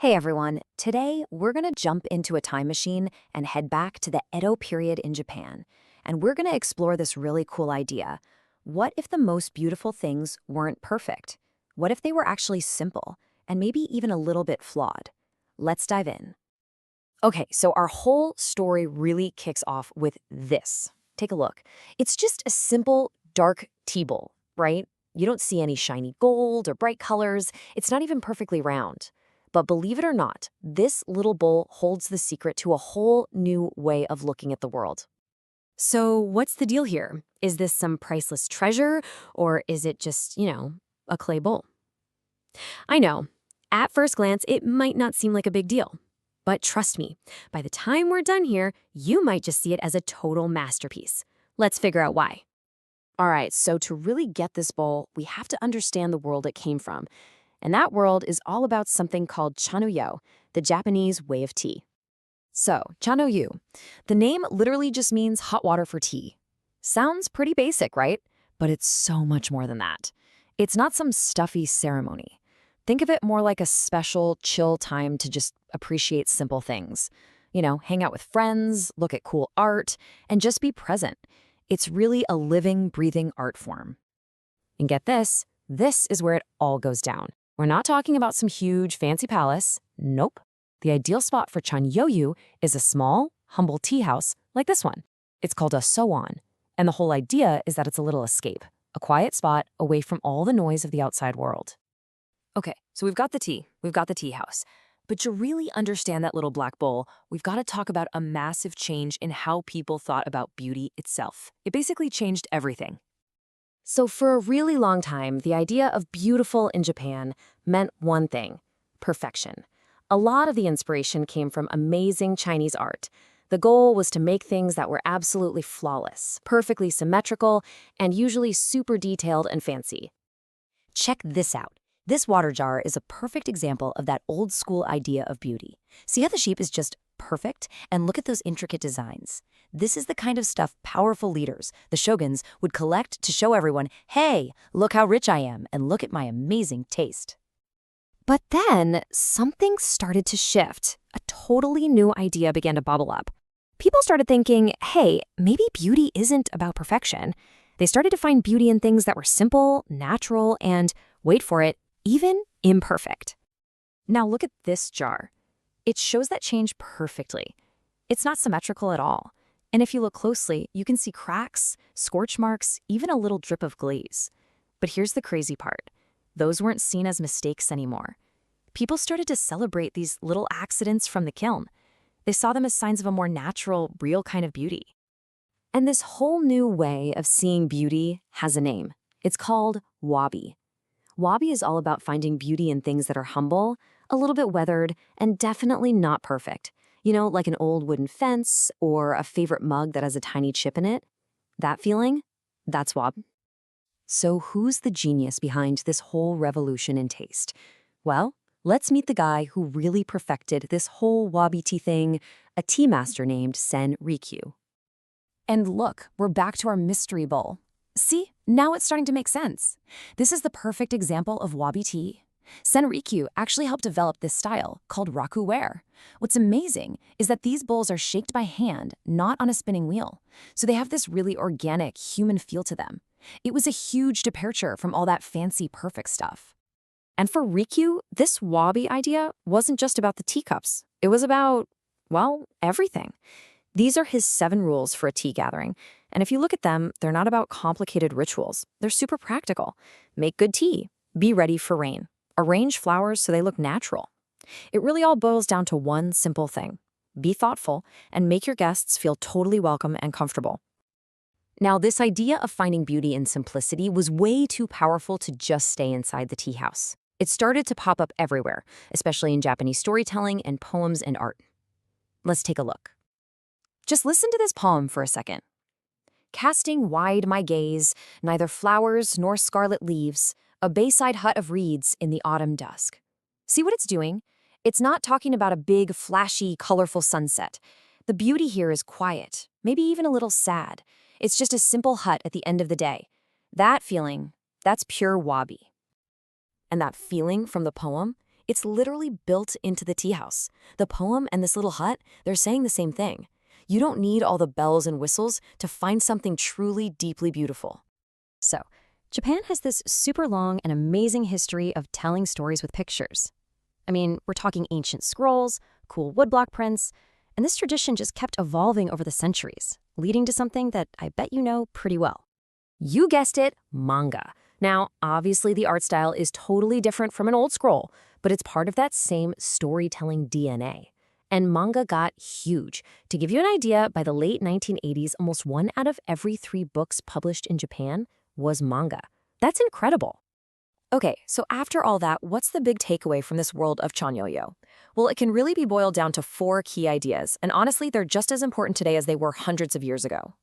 Hey everyone, today we're going to jump into a time machine and head back to the Edo period in Japan. And we're going to explore this really cool idea. What if the most beautiful things weren't perfect? What if they were actually simple and maybe even a little bit flawed? Let's dive in. Okay, so our whole story really kicks off with this. Take a look. It's just a simple, dark tea bowl, right? You don't see any shiny gold or bright colors. It's not even perfectly round. But believe it or not, this little bowl holds the secret to a whole new way of looking at the world. So, what's the deal here? Is this some priceless treasure, or is it just, a clay bowl? I know, at first glance, it might not seem like a big deal. But trust me, by the time we're done here, you might just see it as a total masterpiece. Let's figure out why. All right, so to really get this bowl, we have to understand the world it came from. And that world is all about something called Chanoyu, the Japanese way of tea. So, Chanoyu, the name literally just means hot water for tea. Sounds pretty basic, right? But it's so much more than that. It's not some stuffy ceremony. Think of it more like a special, chill time to just appreciate simple things. Hang out with friends, look at cool art, and just be present. It's really a living, breathing art form. And get this is where it all goes down. We're not talking about some huge, fancy palace. Nope. The ideal spot for Chanoyu is a small, humble tea house like this one. It's called a soan, and the whole idea is that it's a little escape, a quiet spot away from all the noise of the outside world. Okay, so we've got the tea house. But to really understand that little black bowl, we've got to talk about a massive change in how people thought about beauty itself. It basically changed everything. So for a really long time, the idea of beautiful in Japan meant one thing: perfection. A lot of the inspiration came from amazing Chinese art. The goal was to make things that were absolutely flawless, perfectly symmetrical, and usually super detailed and fancy. Check this out. This water jar is a perfect example of that old school idea of beauty. See how the shape is just perfect? And look at those intricate designs. This is the kind of stuff powerful leaders, the shoguns, would collect to show everyone, hey, look how rich I am, and look at my amazing taste. But then something started to shift. A totally new idea began to bubble up. People started thinking, hey, maybe beauty isn't about perfection. They started to find beauty in things that were simple, natural, and, wait for it, even imperfect. Now look at this jar. It shows that change perfectly. It's not symmetrical at all. And if you look closely, you can see cracks, scorch marks, even a little drip of glaze. But here's the crazy part. Those weren't seen as mistakes anymore. People started to celebrate these little accidents from the kiln. They saw them as signs of a more natural, real kind of beauty. And this whole new way of seeing beauty has a name. It's called Wabi. Wabi is all about finding beauty in things that are humble, a little bit weathered, and definitely not perfect. Like an old wooden fence or a favorite mug that has a tiny chip in it. That feeling? That's Wabi. So who's the genius behind this whole revolution in taste? Well, let's meet the guy who really perfected this whole Wabi tea thing, a tea master named Sen Rikyu. And look, we're back to our mystery bowl. See, now it's starting to make sense. This is the perfect example of Wabi tea. Sen Rikyu actually helped develop this style, called rakuware. What's amazing is that these bowls are shaped by hand, not on a spinning wheel. So they have this really organic, human feel to them. It was a huge departure from all that fancy, perfect stuff. And for Rikyu, this Wabi idea wasn't just about the teacups. It was about, well, everything. These are his 7 rules for a tea gathering. And if you look at them, they're not about complicated rituals. They're super practical. Make good tea. Be ready for rain. Arrange flowers so they look natural. It really all boils down to one simple thing. Be thoughtful and make your guests feel totally welcome and comfortable. Now, this idea of finding beauty in simplicity was way too powerful to just stay inside the tea house. It started to pop up everywhere, especially in Japanese storytelling and poems and art. Let's take a look. Just listen to this poem for a second. Casting wide my gaze, neither flowers nor scarlet leaves, a bayside hut of reeds in the autumn dusk. See what it's doing? It's not talking about a big, flashy, colorful sunset. The beauty here is quiet, maybe even a little sad. It's just a simple hut at the end of the day. That feeling, that's pure Wabi. And that feeling from the poem, It's literally built into the tea house. The poem and this little hut, they're saying the same thing. You don't need all the bells and whistles to find something truly deeply beautiful. So, Japan has this super long and amazing history of telling stories with pictures. I mean, we're talking ancient scrolls, cool woodblock prints, and this tradition just kept evolving over the centuries, leading to something that I bet you know pretty well. You guessed it, manga. Now, obviously the art style is totally different from an old scroll, but it's part of that same storytelling DNA. And manga got huge. To give you an idea, by the late 1980s, almost 1 out of every 3 books published in Japan was manga. That's incredible. Okay, so after all that, what's the big takeaway from this world of Chanoyu? Well, it can really be boiled down to 4 key ideas, and honestly, they're just as important today as they were hundreds of years ago.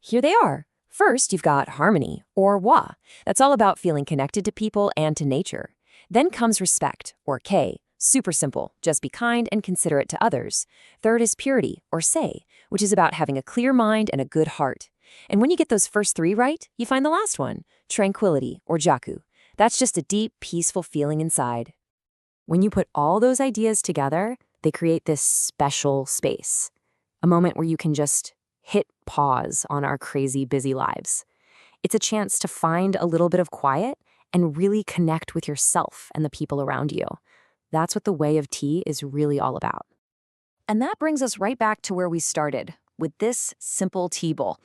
Here they are. First, you've got harmony, or wa. That's all about feeling connected to people and to nature. Then comes respect, or K. Super simple, just be kind and considerate to others. Third is purity, or sei, which is about having a clear mind and a good heart. And when you get those first 3 right, you find the last one, tranquility, or jaku. That's just a deep, peaceful feeling inside. When you put all those ideas together, they create this special space. A moment where you can just hit pause on our crazy, busy lives. It's a chance to find a little bit of quiet and really connect with yourself and the people around you. That's what the way of tea is really all about. And that brings us right back to where we started, with this simple tea bowl.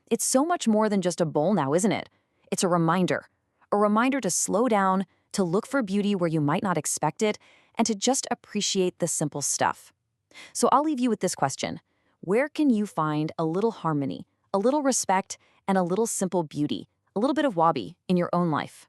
It's so much more than just a bowl now, isn't it? It's a reminder to slow down, to look for beauty where you might not expect it, and to just appreciate the simple stuff. So I'll leave you with this question. Where can you find a little harmony, a little respect, and a little simple beauty, a little bit of wabi in your own life?